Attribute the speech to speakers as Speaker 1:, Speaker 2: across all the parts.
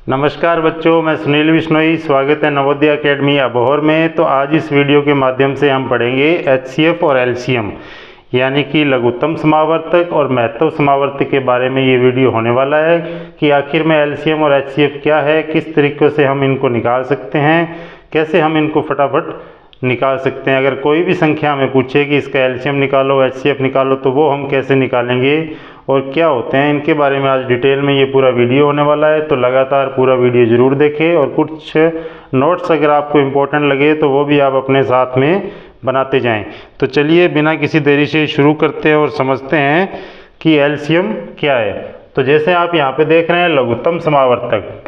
Speaker 1: नमस्कार बच्चों, मैं सुनील बिश्नोई। स्वागत है नवोदय अकेडमी अबोहर में। तो आज इस वीडियो के माध्यम से हम पढ़ेंगे HCF और LCM यानी कि लघुत्तम समावर्तक और महत्तम समावर्तक के बारे में ये वीडियो होने वाला है कि आखिर में LCM और HCF क्या है, किस तरीके से हम इनको निकाल सकते हैं, कैसे हम इनको फटाफट निकाल सकते हैं। अगर कोई भी संख्या हमें पूछे कि इसका LCM निकालो, HCF निकालो, तो वो हम कैसे निकालेंगे और क्या होते हैं, इनके बारे में आज डिटेल में ये पूरा वीडियो होने वाला है। तो लगातार पूरा वीडियो ज़रूर देखें और कुछ नोट्स अगर आपको इम्पोर्टेंट लगे तो वो भी आप अपने साथ में बनाते जाएं। तो चलिए बिना किसी देरी से शुरू करते हैं और समझते हैं कि LCM क्या है। तो जैसे आप यहाँ पे देख रहे हैं लघुत्तम समावर्तक,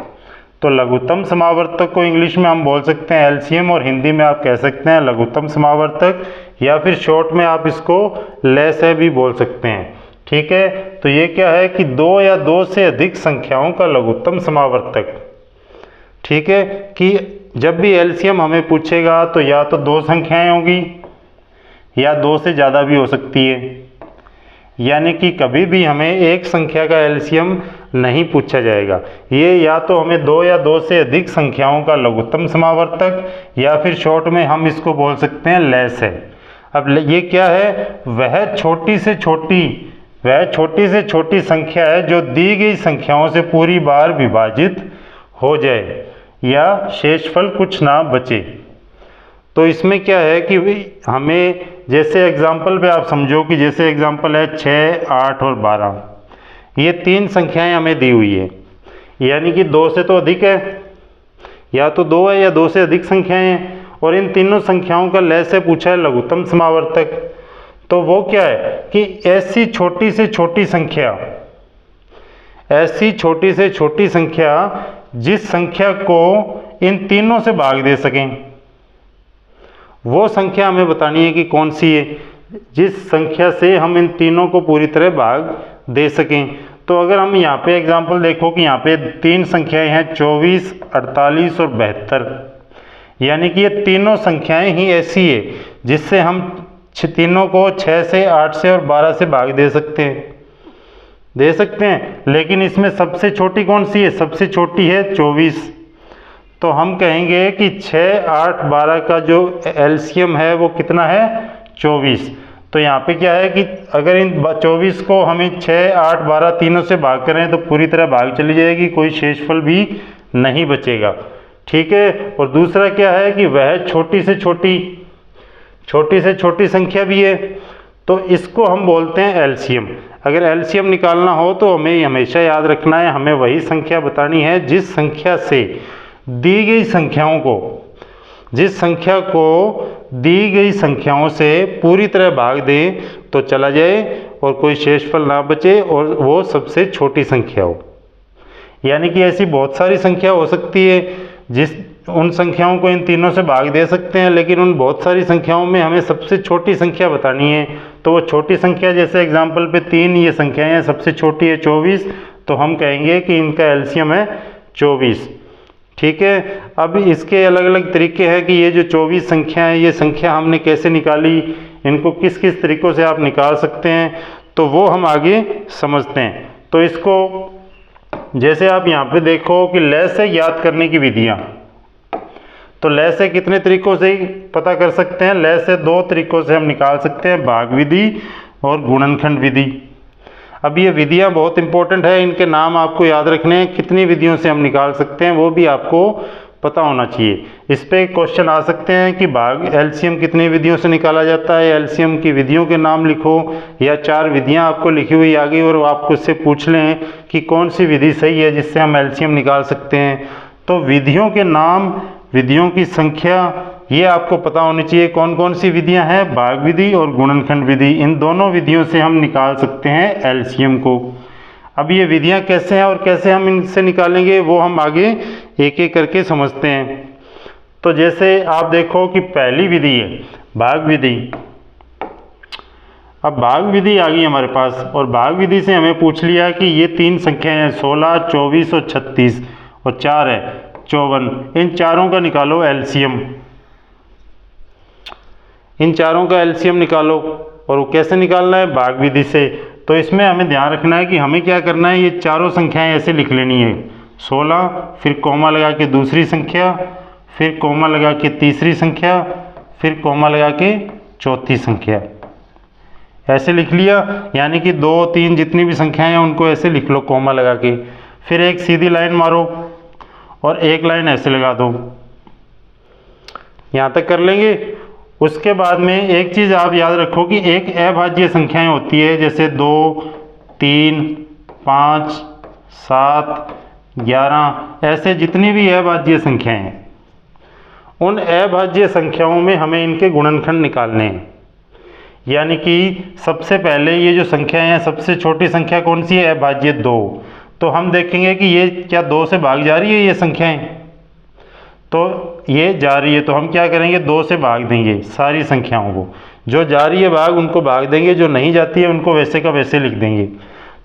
Speaker 1: तो लघुत्तम समावर्तक को इंग्लिश में हम बोल सकते हैं LCM और हिंदी में आप कह सकते हैं लघुत्तम समावर्तक, या फिर शॉर्ट में आप इसको LCM भी बोल सकते हैं। ठीक है, तो ये क्या है कि दो या दो से अधिक संख्याओं का लघुत्तम समावर्तक। ठीक है, कि जब भी LCM हमें पूछेगा तो या तो दो संख्याएं होंगी या दो से ज़्यादा भी हो सकती है, यानी कि कभी भी हमें एक संख्या का LCM नहीं पूछा जाएगा। ये या तो हमें दो या दो से अधिक संख्याओं का लघुत्तम समावर्तक, या फिर शॉर्ट में हम इसको बोल सकते हैं LCM। अब ये क्या है, वह छोटी से छोटी संख्या है जो दी गई संख्याओं से पूरी बार विभाजित हो जाए या शेषफल कुछ ना बचे। तो इसमें क्या है कि हमें जैसे एग्जाम्पल पे आप समझो कि जैसे एग्जाम्पल है 6, 8 और 12, ये तीन संख्याएं हमें दी हुई है, यानी कि दो से तो अधिक है, या तो दो है या दो से अधिक संख्याएं हैं, और इन तीनों संख्याओं का LCM पूछा है लघुत्तम समावर्तक। तो वो क्या है कि ऐसी छोटी से छोटी संख्या जिस संख्या को इन तीनों से भाग दे सकें, वो संख्या हमें बतानी है कि कौन सी है जिस संख्या से हम इन तीनों को पूरी तरह भाग दे सकें। तो अगर हम यहाँ पे एग्जाम्पल देखो कि यहाँ पे तीन संख्याएं हैं 24, 48 और 72, यानी कि ये तीनों संख्याएं ही ऐसी है जिससे हम तीनों को 6 से, 8 से और 12 से भाग दे सकते हैं। लेकिन इसमें सबसे छोटी कौन सी है? सबसे छोटी है 24। तो हम कहेंगे कि 6, 8, 12 का जो LCM है वो कितना है? 24। तो यहाँ पे क्या है कि अगर इन 24 को हमें 6, 8, 12 तीनों से भाग करें तो पूरी तरह भाग चली जाएगी, कोई शेषफल भी नहीं बचेगा। ठीक है, और दूसरा क्या है कि वह छोटी से छोटी संख्या भी है, तो इसको हम बोलते हैं LCM। अगर LCM निकालना हो तो हमें हमेशा याद रखना है, हमें वही संख्या बतानी है जिस संख्या से दी गई संख्याओं से पूरी तरह भाग दें तो चला जाए और कोई शेषफल ना बचे, और वो सबसे छोटी संख्या हो। यानी कि ऐसी बहुत सारी संख्या हो सकती है उन संख्याओं को इन तीनों से भाग दे सकते हैं, लेकिन उन बहुत सारी संख्याओं में हमें सबसे छोटी संख्या बतानी है। तो वो छोटी संख्या जैसे एग्जाम्पल पे 3 ये संख्याएं हैं, सबसे छोटी है 24, तो हम कहेंगे कि इनका LCM है 24। ठीक है, अब इसके अलग अलग तरीके हैं कि ये जो 24 संख्या है, ये संख्या हमने कैसे निकाली, इनको किस किस तरीक़ों से आप निकाल सकते हैं, तो वो हम आगे समझते हैं। तो इसको जैसे आप यहाँ पे देखो कि LCM याद करने की विधियाँ, तो LCM कितने तरीक़ों से पता कर सकते हैं? LCM दो तरीक़ों से हम निकाल सकते हैं, भाग विधि और गुणनखंड विधि। अब ये विधियाँ बहुत इंपॉर्टेंट है, इनके नाम आपको याद रखने हैं। कितनी विधियों से हम निकाल सकते हैं वो भी आपको पता होना चाहिए। इस पर क्वेश्चन आ सकते हैं कि भाग LCM कितनी विधियों से निकाला जाता है, LCM की विधियों के नाम लिखो, या 4 विधियाँ आपको लिखी हुई आ गई और आपको उससे पूछ लें कि कौन सी विधि सही है जिससे हम LCM निकाल सकते हैं। तो विधियों के नाम, विधियों की संख्या, ये आपको पता होनी चाहिए कौन कौन सी विधियां हैं, भाग विधि और गुणनखंड विधि। इन दोनों विधियों से हम निकाल सकते हैं LCM को। अब ये विधियां कैसे हैं और कैसे हम इनसे निकालेंगे वो हम आगे एक एक करके समझते हैं। तो जैसे आप देखो कि पहली विधि है भाग विधि। अब भाग विधि आ गई हमारे पास, और भाग विधि से हमें पूछ लिया कि ये तीन संख्याएं हैं 16, 24 और 36, और 4 है 54। इन चारों का निकालो LCM, इन चारों का LCM निकालो। और वो कैसे निकालना है? भाग विधि से। तो इसमें हमें ध्यान रखना है कि हमें क्या करना है, ये चारों संख्याएं ऐसे लिख लेनी है 16, फिर कोमा लगा के दूसरी संख्या, फिर कोमा लगा के तीसरी संख्या, फिर कोमा लगा के चौथी संख्या। ऐसे लिख लिया, यानी कि 2, 3 जितनी भी संख्याएं हैं उनको ऐसे लिख लो कोमा लगा के। फिर एक सीधी लाइन मारो और एक लाइन ऐसे लगा दो, यहाँ तक कर लेंगे। उसके बाद में एक चीज़ आप याद रखो कि एक अभाज्य संख्याएं होती है, जैसे 2, 3, 5, 7, 11, ऐसे जितनी भी अभाज्य संख्याएं हैं, उन अभाज्य संख्याओं में हमें इनके गुणनखंड निकालने हैं। यानी कि सबसे पहले ये जो संख्याएं हैं, सबसे छोटी संख्या कौन सी है? अभाज्य 2। तो हम देखेंगे कि ये क्या 2 से भाग जा रही है ये संख्याएं? तो ये जा रही है, तो हम क्या करेंगे? 2 से भाग देंगे सारी संख्याओं को। जो जा रही है भाग उनको भाग देंगे, जो नहीं जाती है उनको वैसे का वैसे लिख देंगे।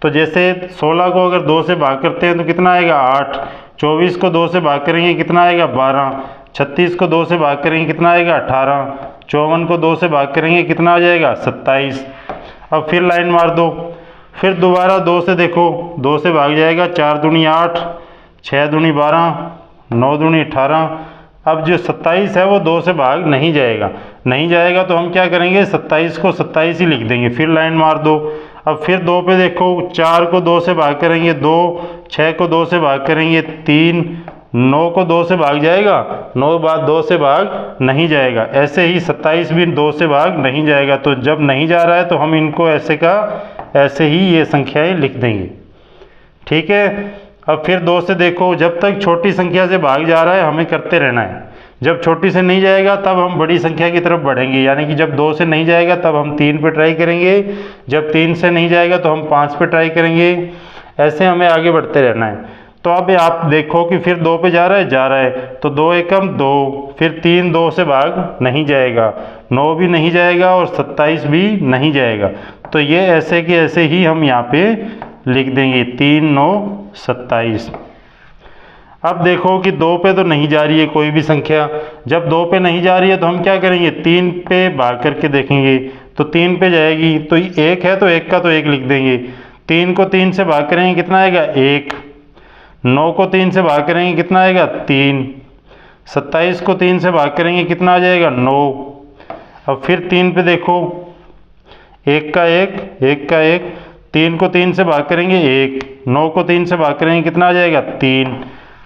Speaker 1: तो जैसे 16 को अगर 2 से भाग करते हैं तो कितना आएगा? 8। 24 को 2 से भाग करेंगे कितना आएगा? 12। 36 को 2 से भाग करेंगे कितना आएगा? 18। 54 को 2 से भाग करेंगे कितना आ जाएगा? 27। अब फिर लाइन मार दो, फिर दोबारा 2 से देखो, 2 से भाग जाएगा, 4 दूनी 8, 6 दूनी 12, 9 दूनी 18। अब जो 27 है वो 2 से भाग नहीं जाएगा, नहीं जाएगा तो हम क्या करेंगे? 27 को 27 ही लिख देंगे। फिर लाइन मार दो, अब फिर 2 पे देखो, 4 को 2 से भाग करेंगे 2, 6 को 2 से भाग करेंगे 3, 9 को 2 से भाग जाएगा, 9 बाद 2 से भाग नहीं जाएगा। ऐसे ही 27 भी 2 से भाग नहीं जाएगा। तो जब नहीं जा रहा है तो हम इनको ऐसे का ऐसे ही ये संख्याएं लिख देंगे। ठीक है। अब फिर 2 से देखो, जब तक छोटी संख्या से भाग जा रहा है हमें करते रहना है। जब छोटी से नहीं जाएगा तब हम बड़ी संख्या की तरफ बढ़ेंगे, यानी कि जब 2 से नहीं जाएगा तब हम 3 पे ट्राई करेंगे, जब 3 से नहीं जाएगा तो हम 5 पे ट्राई करेंगे। ऐसे हमें आगे बढ़ते रहना है। तो अब आप देखो कि फिर 2 पे जा रहा है, तो 2 एकम 2, फिर 3 2 से भाग नहीं जाएगा, 9 भी नहीं जाएगा और 27 भी नहीं जाएगा। तो ये ऐसे के ऐसे ही हम यहाँ पे लिख देंगे, 3 9 27। अब देखो कि 2 पे तो नहीं जा रही है कोई भी संख्या। जब 2 पे नहीं जा रही है तो हम क्या करेंगे? 3 पे भाग करके देखेंगे, तो 3 पे जाएगी, तो 1 है तो 1 का तो 1 लिख देंगे। 3 को 3 से भाग करेंगे कितना आएगा? 1। 9 को 3 से भाग करेंगे कितना आएगा? 3। 27 को 3 से भाग करेंगे कितना आ जाएगा? 9। अब फिर 3 पे देखो, 1 का 1, 1 का 1, 3 को 3 से भाग करेंगे 1, 9 को 3 से भाग करेंगे कितना आ जाएगा? 3।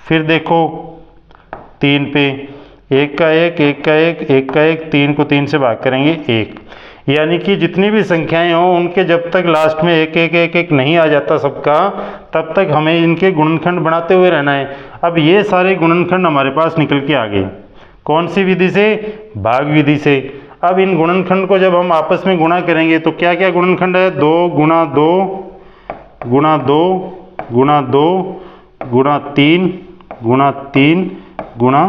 Speaker 1: फिर देखो 3 पे, 1 का 1, 1 का 1, 1 का 1, 3 को 3 से भाग करेंगे 1। यानी कि जितनी भी संख्याएं हों उनके जब तक लास्ट में 1 1 1 1 नहीं आ जाता सबका, तब तक हमें इनके गुणनखंड बनाते हुए रहना है। अब ये सारे गुणनखंड हमारे पास निकल के आ गए। कौन सी विधि से? भाग विधि से। अब इन गुणनखंड को जब हम आपस में गुणा करेंगे तो क्या क्या गुणनखंड है? 2 गुणा 2 गुणा 2 गुणा 2 गुणा 3 गुणा 3 गुणा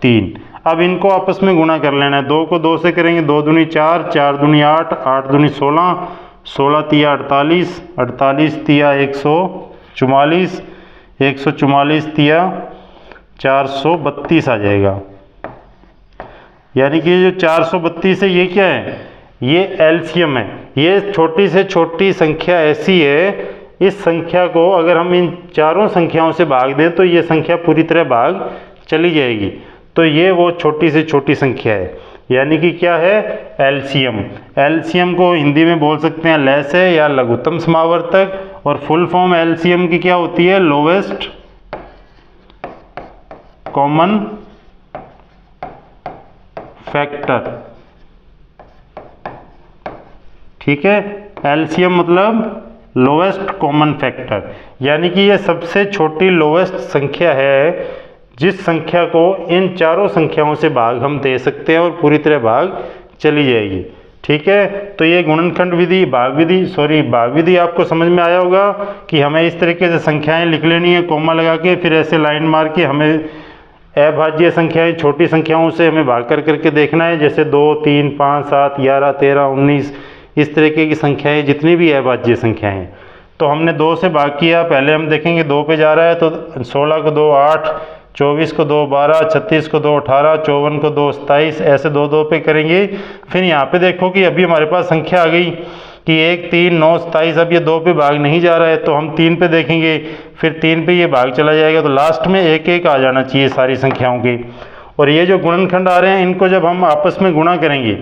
Speaker 1: 3। अब इनको आपस में गुणा कर लेना है। 2 को 2 से करेंगे, 2 दूनी 4, 4 दूनी 8, 8 दूनी 16, 16 तिया 48, 48 तिया 144, 144 तिया 432 आ जाएगा। यानी कि जो 432 है ये क्या है? ये एलसीएम है। ये छोटी से छोटी संख्या ऐसी है, इस संख्या को अगर हम इन चारों संख्याओं से भाग दें तो ये संख्या पूरी तरह भाग चली जाएगी। तो ये वो छोटी से छोटी संख्या है, यानी कि क्या है? एलसीएम। एलसीएम को हिंदी में बोल सकते हैं लैसे या लघुत्तम समावर्तक, और फुल फॉर्म एलसीएम की क्या होती है? Lowest common factor. ठीक है। एलसीएम मतलब लोवेस्ट कॉमन फैक्टर, यानी कि ये सबसे छोटी लोवेस्ट संख्या है जिस संख्या को इन चारों संख्याओं से भाग हम दे सकते हैं और पूरी तरह भाग चली जाएगी। ठीक है। तो ये गुणनखंड विधि, भाग विधि आपको समझ में आया होगा कि हमें इस तरीके से संख्याएं लिख लेनी है कोमा लगा के, फिर ऐसे लाइन मार के हमें अभाज्य संख्याएं छोटी संख्याओं से हमें भाग कर करके देखना है। जैसे 2 3 5 7 11 13 19 इस तरीके की संख्याएं जितनी भी अभाज्य संख्याएं हैं। तो हमने 2 से भाग किया, पहले हम देखेंगे 2 पे जा रहा है तो 16 को 2 8, 24 को 2 12, 36 को 2 18, 54 को 2 27, ऐसे 2 2 पे करेंगे। फिर यहाँ पे देखो कि अभी हमारे पास संख्या आ गई कि 1, 3, 9, 27, अब ये 2 पे भाग नहीं जा रहा है तो हम 3 पे देखेंगे, फिर 3 पे ये भाग चला जाएगा, तो लास्ट में 1, 1 आ जाना चाहिए सारी संख्याओं के। और ये जो गुणनखंड आ रहे हैं इनको जब हम आपस में गुणा करेंगे,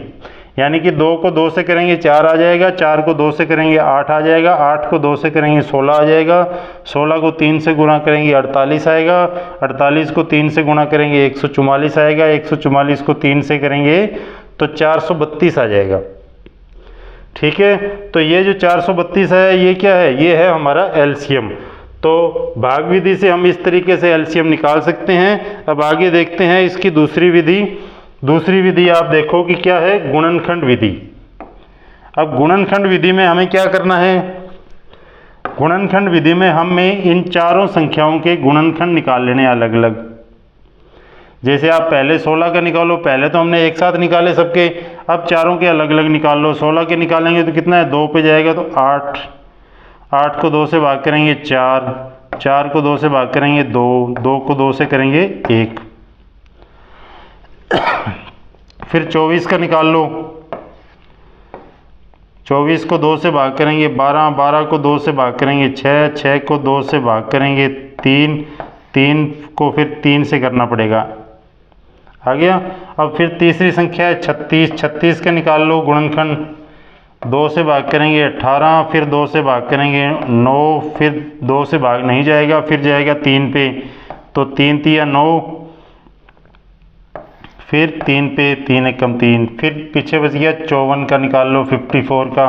Speaker 1: यानी कि 2 को 2 से करेंगे 4 आ जाएगा, 4 को 2 से करेंगे 8 आ जाएगा, 8 को 2 से करेंगे 16 आ जाएगा, 16 को 3 से गुणा करेंगे 48 आएगा, 48 को 3 से गुणा करेंगे 144 आएगा, 144 को 3 से करेंगे तो 432 आ जाएगा। ठीक है, तो ये जो 432 है ये क्या है, ये है हमारा एलसीएम। तो भाग विधि से हम इस तरीके से एलसीएम निकाल सकते हैं। अब आगे देखते हैं इसकी दूसरी विधि। दूसरी विधि आप देखो कि क्या है, गुणनखंड विधि। अब गुणनखंड विधि में हमें क्या करना है, गुणनखंड विधि में हमें इन चारों संख्याओं के गुणनखंड निकाल लेने अलग अलग। जैसे आप पहले 16 का निकालो, पहले तो हमने एक साथ निकाले सबके, अब चारों के अलग अलग निकाल लो। 16 के निकालेंगे तो कितना है, 2 पे जाएगा तो 8, 8 को 2 से भाग करेंगे 4, 4 को 2 से भाग करेंगे 2, 2 को 2 से करेंगे 1। फिर 24 का निकाल लो, 24 को 2 से भाग करेंगे 12, 12 को 2 से भाग करेंगे 6, 6 को 2 से भाग करेंगे 3, 3 को फिर 3 से करना पड़ेगा, आ गया। अब फिर तीसरी संख्या है 36, 36 का निकाल लो गुणनखंड, 2 से भाग करेंगे 18, फिर 2 से भाग करेंगे 9, फिर 2 से भाग नहीं जाएगा, फिर जाएगा 3 पे, तो 3 तिया 9, फिर 3 पे 3 एकम 3, फिर पीछे बच गया 54 का निकाल लो 54 का,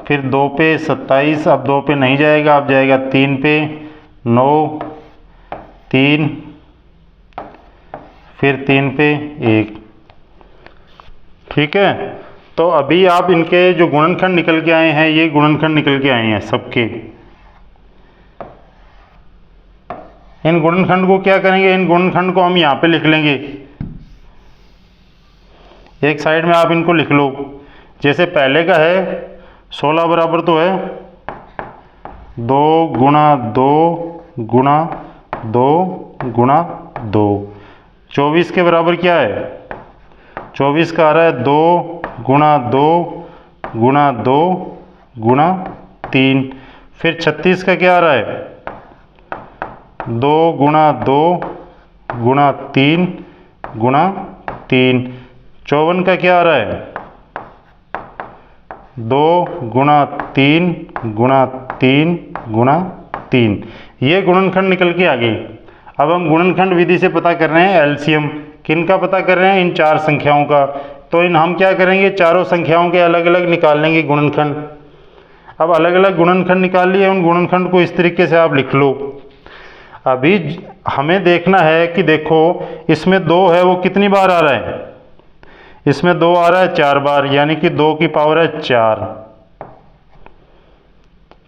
Speaker 1: फिर 2 पे 27, अब 2 पे नहीं जाएगा, अब जाएगा 3 पे 9, 3, फिर 3 पे 1। ठीक है, तो अभी आप इनके जो गुणनखंड निकल के आए हैं, ये गुणनखंड निकल के आए हैं सबके। इन गुणनखंड को क्या करेंगे, इन गुणनखंड को हम यहाँ पे लिख लेंगे, एक साइड में आप इनको लिख लो। जैसे पहले का है 16 बराबर तो है 2 गुणा 2 गुणा 2 गुणा 2। 24 के बराबर क्या है, 24 का आ रहा है 2 गुणा 2 गुणा 2 गुणा 3। फिर 36 का क्या आ रहा है, 2 गुणा 2 गुणा 3 गुणा 3। 54 का क्या आ रहा है, 2 गुणा 3 गुणा 3 गुणा 3। ये गुणनखंड निकल के आ गए। अब हम गुणनखंड विधि से पता कर रहे हैं एलसीएम। किन का पता कर रहे हैं, इन चार संख्याओं का। तो इन हम क्या करेंगे, चारों संख्याओं के अलग अलग निकाल लेंगे गुणनखंड। अब अलग अलग गुणनखंड निकाल लिए, उन गुणनखंड को इस तरीके से आप लिख लो। अभी हमें देखना है कि देखो इसमें 2 है, वो कितनी बार आ रहा है, इसमें 2 आ रहा है 4 बार, यानी कि 2 की पावर है 4।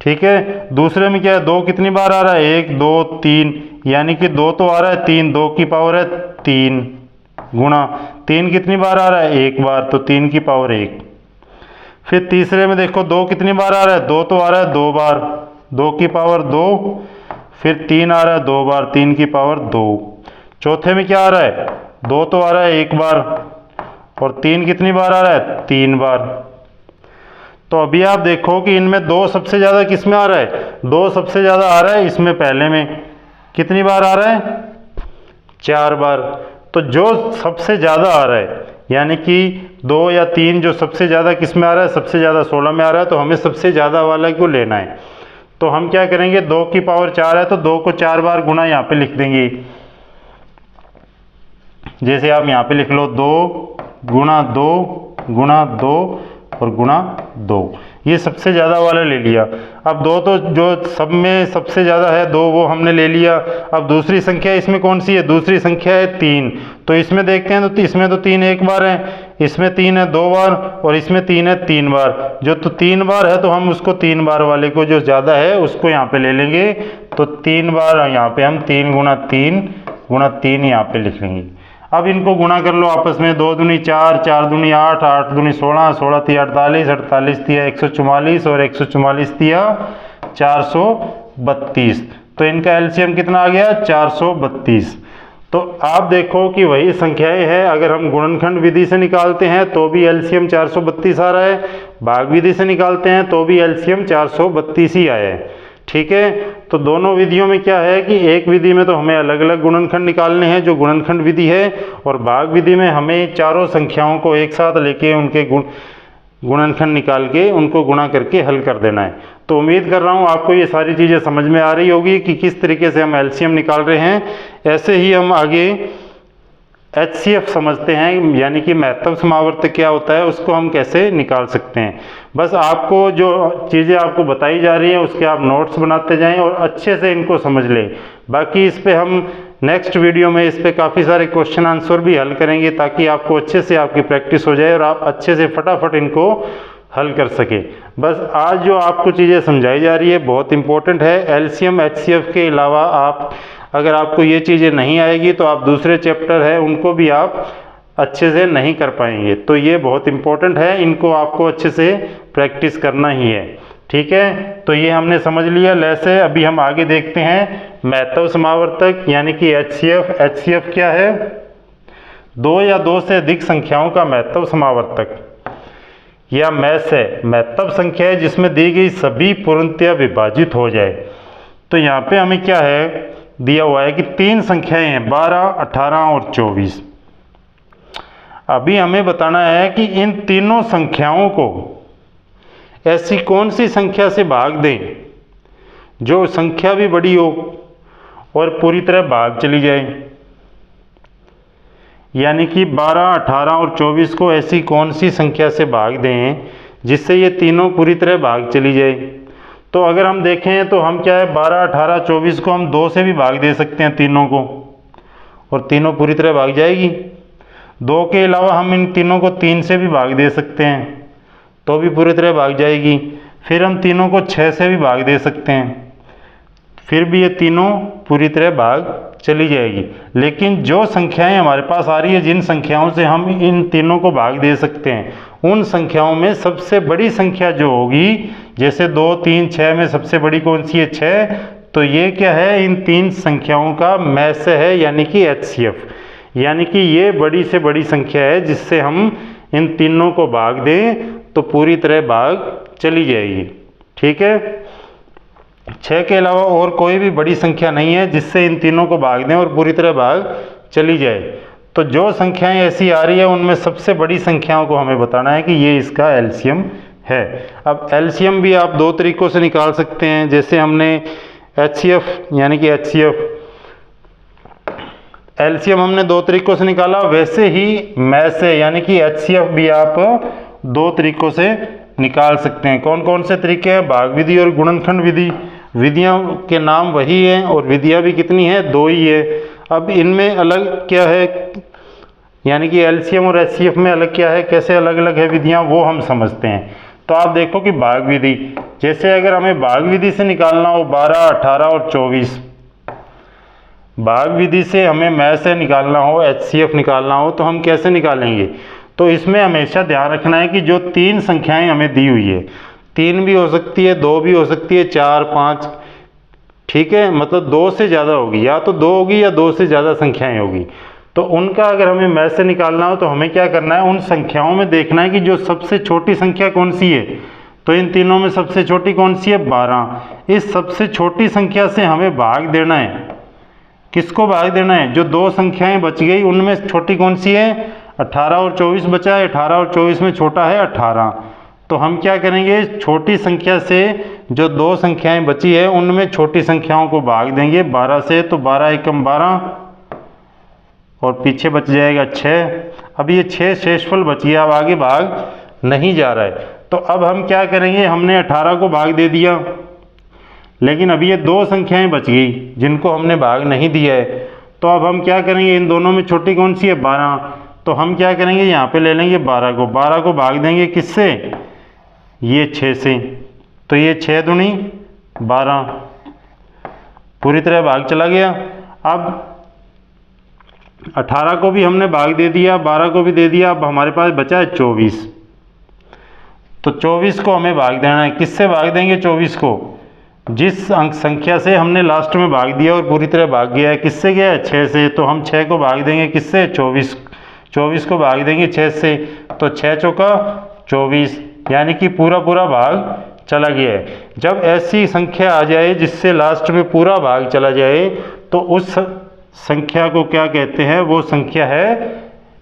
Speaker 1: ठीक है, दूसरे में क्या है, 2 कितनी बार आ रहा है, 1, 2, 3, यानी कि 2 तो आ रहा है 3, 2 की पावर है 3 गुणा 3 कितनी बार आ रहा है, 1 बार, तो 3 की पावर 1। फिर तीसरे में देखो 2 कितनी बार आ रहा है, 2 तो आ रहा है 2 बार, 2 की पावर 2। फिर 3 आ रहा है 2 बार, 3 की पावर 2। चौथे में क्या आ रहा है, 2 तो आ रहा है 1 बार, और 3 कितनी बार आ रहा है, 3 बार। तो अभी आप देखो कि इनमें 2 सबसे ज़्यादा किस में आ रहा है, 2 सबसे ज़्यादा आ रहा है इसमें पहले में। कितनी बार आ रहा है, 4 बार। तो जो सबसे ज़्यादा आ रहा है, यानी कि 2 या 3 जो सबसे ज़्यादा किस में आ रहा है, सबसे ज़्यादा 16 में आ रहा है, तो हमें सबसे ज़्यादा वाला को लेना है। तो हम क्या करेंगे, 2 की पावर 4 है तो 2 को 4 बार गुना यहाँ पे लिख देंगे। जैसे आप यहाँ पे लिख लो 2 गुणा 2 गुणा 2 और गुणा 2, ये सबसे ज़्यादा वाला ले लिया। अब 2 तो जो सब में सबसे ज़्यादा है 2, वो हमने ले लिया। अब दूसरी संख्या इसमें कौन सी है, दूसरी संख्या है 3। तो इसमें देखते हैं, तो इसमें तो 3 1 बार है, इसमें 3 है 2 बार, और इसमें 3 है 3 बार। जो तो 3 बार है तो हम उसको 3 बार वाले को जो ज़्यादा है उसको यहाँ पे ले लेंगे। तो 3 बार यहाँ पे हम 3 गुणा 3 यहाँ पे लिख लेंगे। अब इनको गुणा कर लो आपस में, 2 दूनी 4, 4 दूनी 8, 8 दूनी 16, 16 तिया 48, 48 तिया 144, और 144 तिया 432। तो इनका एलसीएम कितना आ गया, 432। तो आप देखो कि वही संख्याएं हैं, अगर हम गुणनखंड विधि से निकालते हैं तो भी एलसीएम 432 आ रहा है, भाग विधि से निकालते हैं तो भी एलसीएम 432 ही आया है। ठीक है, तो दोनों विधियों में क्या है कि एक विधि में तो हमें अलग अलग गुणनखंड निकालने हैं जो गुणनखंड विधि है, और भाग विधि में हमें चारों संख्याओं को एक साथ लेके उनके गुणनखंड निकाल के उनको गुणा करके हल कर देना है। तो उम्मीद कर रहा हूँ आपको ये सारी चीज़ें समझ में आ रही होगी कि किस तरीके से हम एलसीएम निकाल रहे हैं। ऐसे ही हम आगे एचसीएफ समझते हैं, यानी कि महत्तम समावर्तक क्या होता है, उसको हम कैसे निकाल सकते हैं। बस आपको जो चीज़ें आपको बताई जा रही हैं उसके आप नोट्स बनाते जाएं और अच्छे से इनको समझ लें। बाकी इस पे हम नेक्स्ट वीडियो में इस पे काफ़ी सारे क्वेश्चन आंसर भी हल करेंगे ताकि आपको अच्छे से आपकी प्रैक्टिस हो जाए और आप अच्छे से फटाफट इनको हल कर सके। बस आज जो आपको चीज़ें समझाई जा रही है बहुत इंपॉर्टेंट है। एलसीएम एचसीएफ के अलावा आप अगर आपको ये चीज़ें नहीं आएगी तो आप दूसरे चैप्टर है उनको भी आप अच्छे से नहीं कर पाएंगे। तो ये बहुत इंपॉर्टेंट है, इनको आपको अच्छे से प्रैक्टिस करना ही है। ठीक है, तो ये हमने समझ लिया लेसे। अभी हम आगे देखते हैं महत्तम समावर्तक यानी कि एचसीएफ। एचसीएफ क्या है? दो या दो से अधिक संख्याओं का महत्तम समावर्तक या मैस है। महत्तम संख्या है जिसमें दी गई सभी पूर्णतया विभाजित हो जाए। तो यहाँ पे हमें क्या है दिया हुआ है कि तीन संख्याएं हैं 12, 18 और 24। अभी हमें बताना है कि इन तीनों संख्याओं को ऐसी कौन सी संख्या से भाग दें जो संख्या भी बड़ी हो और पूरी तरह भाग चली जाए। यानी कि 12, 18 और 24 को ऐसी कौन सी संख्या से भाग दें जिससे ये तीनों पूरी तरह भाग चली जाए। तो अगर हम देखें तो हम क्या है 12, 18, 24 को हम 2 से भी भाग दे सकते हैं तीनों को, और तीनों पूरी तरह भाग जाएगी। 2 के अलावा हम इन तीनों को 3 से भी भाग दे सकते हैं तो भी पूरी तरह भाग जाएगी। फिर हम तीनों को 6 से भी भाग दे सकते हैं, फिर भी ये तीनों पूरी तरह भाग चली जाएगी। लेकिन जो संख्याएं हमारे पास आ रही है, जिन संख्याओं से हम इन तीनों को भाग दे सकते हैं, उन संख्याओं में सबसे बड़ी संख्या जो होगी, जैसे 2, 3, 6 में सबसे बड़ी कौन सी है 6, तो ये क्या है इन तीन संख्याओं का मैस है यानी कि एचसीएफ। यानी कि ये बड़ी से बड़ी संख्या है जिससे हम इन तीनों को भाग दें तो पूरी तरह भाग चली जाएगी। ठीक है, 6 के अलावा और कोई भी बड़ी संख्या नहीं है जिससे इन तीनों को भाग दें और पूरी तरह भाग चली जाए। तो जो संख्याएं ऐसी आ रही है उनमें सबसे बड़ी संख्याओं को हमें बताना है कि ये इसका एलसीएम है। अब एलसीएम भी आप दो तरीक़ों से निकाल सकते हैं, जैसे हमने एचसीएफ यानी कि एचसीएफ एलसीएम हमने दो तरीक़ों से निकाला, वैसे ही मैस है यानी कि एचसीएफ भी आप दो तरीक़ों से निकाल सकते हैं। कौन कौन से तरीके हैं? भाग विधि और गुणनखंड विधि। विधियों के नाम वही हैं और विधियां भी कितनी हैं? 2 ही है। अब इनमें अलग क्या है, यानी कि एलसीएम और एचसीएफ में अलग क्या है, कैसे अलग अलग है विधियां, वो हम समझते हैं। तो आप देखो कि भाग विधि, जैसे अगर हमें भाग विधि से निकालना हो 12, 18 और 24, भाग विधि से हमें मैस से निकालना हो, एचसीएफ निकालना हो, तो हम कैसे निकालेंगे? तो इसमें हमेशा ध्यान रखना है कि जो तीन संख्याएं हमें दी हुई है, 3 भी हो सकती है, 2 भी हो सकती है, 4, 5, ठीक है, मतलब 2 से ज़्यादा होगी, या तो 2 होगी या 2 से ज़्यादा संख्याएं होगी। तो उनका अगर हमें मैस से निकालना हो तो हमें क्या करना है, उन संख्याओं में देखना है कि जो सबसे छोटी संख्या कौन सी है। तो इन तीनों में सबसे छोटी कौन सी है? 12। इस सबसे छोटी संख्या से हमें भाग देना है। किसको भाग देना है? जो 2 संख्याएं बच गई उनमें छोटी कौन सी है? 18 और 24 बचा है, 18 और 24 में छोटा है 18। तो हम क्या करेंगे, छोटी संख्या से जो 2 संख्याएं बची है उनमें छोटी संख्याओं को भाग देंगे 12 से, तो 12 एकम 12 और पीछे बच जाएगा 6। अब ये 6 शेषफल बच गया, अब आगे भाग नहीं जा रहा है। तो अब हम क्या करेंगे, हमने 18 को भाग दे दिया, लेकिन अब ये 2 संख्याएं बच गई जिनको हमने भाग नहीं दिया है। तो अब हम क्या करेंगे, इन दोनों में छोटी कौन सी है? 12। तो हम क्या करेंगे, यहाँ पे ले लेंगे 12 को भाग देंगे किससे? ये 6 से। तो ये 6 दूनी 12, पूरी तरह भाग चला गया। अब 18 को भी हमने भाग दे दिया, 12 को भी दे दिया, अब हमारे पास बचा है 24। तो 24 को हमें भाग देना है, किससे भाग देंगे 24 को? जिस अंक संख्या से हमने लास्ट में भाग दिया और पूरी तरह भाग गया है, किससे गया है 6 से, तो हम 6 को भाग देंगे किससे 24 को भाग देंगे 6 से, तो 6 चौका 24, यानी कि पूरा भाग चला गया है। जब ऐसी संख्या आ जाए जिससे लास्ट में पूरा भाग चला जाए तो उस संख्या को क्या कहते हैं, वो संख्या है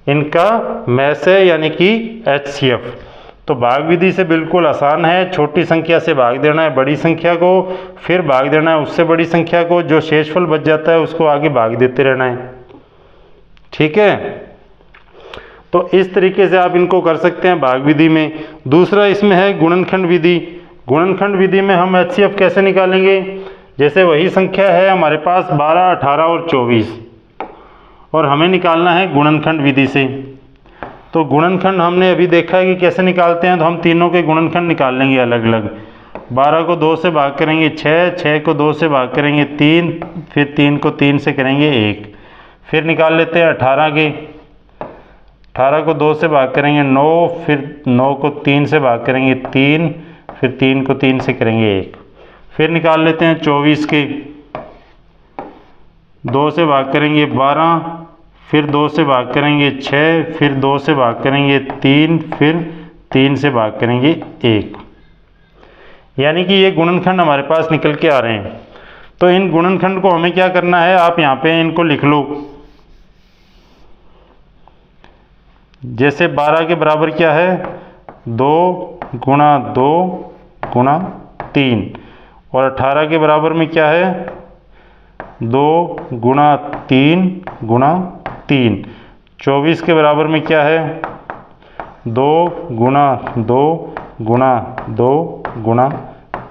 Speaker 1: इनका मैस है, यानी कि HCF। तो भाग विधि से बिल्कुल आसान है, छोटी संख्या से भाग देना है बड़ी संख्या को, फिर भाग देना है उससे बड़ी संख्या को, जो शेषफल बच जाता है उसको आगे भाग देते रहना है। ठीक है, तो इस तरीके से आप इनको कर सकते हैं भाग विधि में। दूसरा इसमें है गुणनखंड विधि। गुणनखंड विधि में हम HCF कैसे निकालेंगे, जैसे वही संख्या है हमारे पास 12, 18 और 24 और हमें निकालना है गुणनखंड विधि से। तो गुणनखंड हमने अभी देखा है कि कैसे निकालते हैं, तो हम तीनों के गुणनखंड निकाल लेंगे अलग अलग। 12 को 2 से भाग करेंगे 6, 6 को 2 से भाग करेंगे 3, फिर 3 को 3 से करेंगे 1। फिर निकाल लेते हैं 18 के, 18 को 2 से भाग करेंगे 9, फिर 9 को 3 से भाग करेंगे 3, फिर 3 को 3 से करेंगे 1। फिर निकाल लेते हैं 24 के, 2 से भाग करेंगे 12, फिर 2 से भाग करेंगे 6, फिर 2 से भाग करेंगे 3, फिर 3 से भाग करेंगे 1। यानी कि ये गुणनखंड हमारे पास निकल के आ रहे हैं। तो इन गुणनखंड को हमें क्या करना है, आप यहाँ पे इनको लिख लो। जैसे 12 के बराबर क्या है, 2 गुणा 2 गुणा 3, और 18 के बराबर में क्या है, 2 गुणा 3 गुणा 3। 24 के बराबर में क्या है, 2 गुणा 2 गुणा 2 गुणा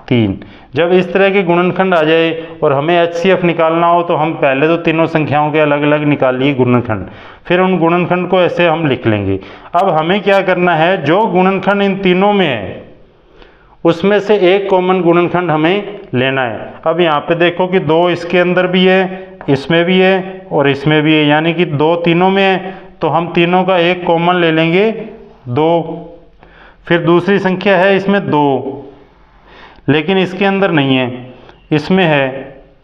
Speaker 1: 3। जब इस तरह के गुणनखंड आ जाए और हमें HCF निकालना हो तो हम पहले तो तीनों संख्याओं के अलग अलग निकाल लिए गुणनखंड, फिर उन गुणनखंड को ऐसे हम लिख लेंगे। अब हमें क्या करना है, जो गुणनखंड इन तीनों में है उसमें से एक कॉमन गुणनखंड हमें लेना है। अब यहाँ पे देखो कि 2 इसके अंदर भी है, इसमें भी है और इसमें भी है, यानी कि 2 तीनों में है, तो हम तीनों का एक कॉमन ले लेंगे 2। फिर दूसरी संख्या है इसमें 2, लेकिन इसके अंदर नहीं है, इसमें है,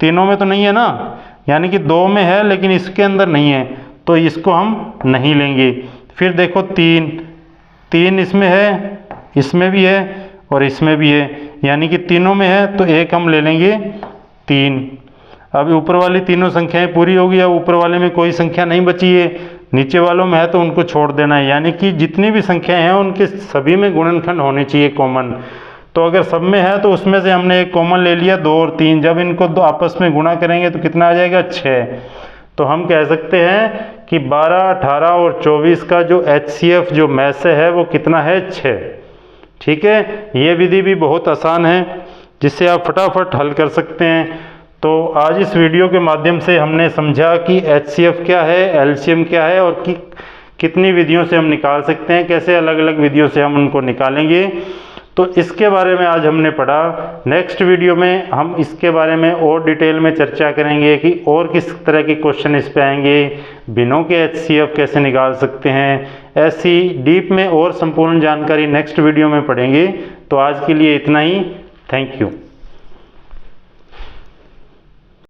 Speaker 1: तीनों में तो नहीं है ना, यानी कि 2 में है लेकिन इसके अंदर नहीं है, तो इसको हम नहीं लेंगे। फिर देखो 3 इसमें है, इसमें भी है और इसमें भी है, यानी कि तीनों में है, तो एक हम ले लेंगे 3। अब ऊपर वाली तीनों संख्याएं पूरी होगी, अब ऊपर वाले में कोई संख्या नहीं बची है, नीचे वालों में है तो उनको छोड़ देना है। यानी कि जितनी भी संख्याएं हैं उनके सभी में गुणनखंड होने चाहिए कॉमन। तो अगर सब में है तो उसमें से हमने एक कॉमन ले लिया 2 और 3, जब इनको दो आपस में गुणा करेंगे तो कितना आ जाएगा 6। तो हम कह सकते हैं कि 12, 18 और 24 का जो HCF जो मैस है वो कितना है 6। ठीक है, ये विधि भी बहुत आसान है जिससे आप फटाफट हल कर सकते हैं। तो आज इस वीडियो के माध्यम से हमने समझा कि HCF क्या है, LCM क्या है और कितनी विधियों से हम निकाल सकते हैं, कैसे अलग अलग विधियों से हम उनको निकालेंगे। तो इसके बारे में आज हमने पढ़ा। नेक्स्ट वीडियो में हम इसके बारे में और डिटेल में चर्चा करेंगे कि और किस तरह के क्वेश्चन इस पे आएंगे, बिनों के HCF कैसे निकाल सकते हैं, ऐसी डीप में और संपूर्ण जानकारी नेक्स्ट वीडियो में पढ़ेंगे। तो आज के लिए इतना ही, थैंक यू।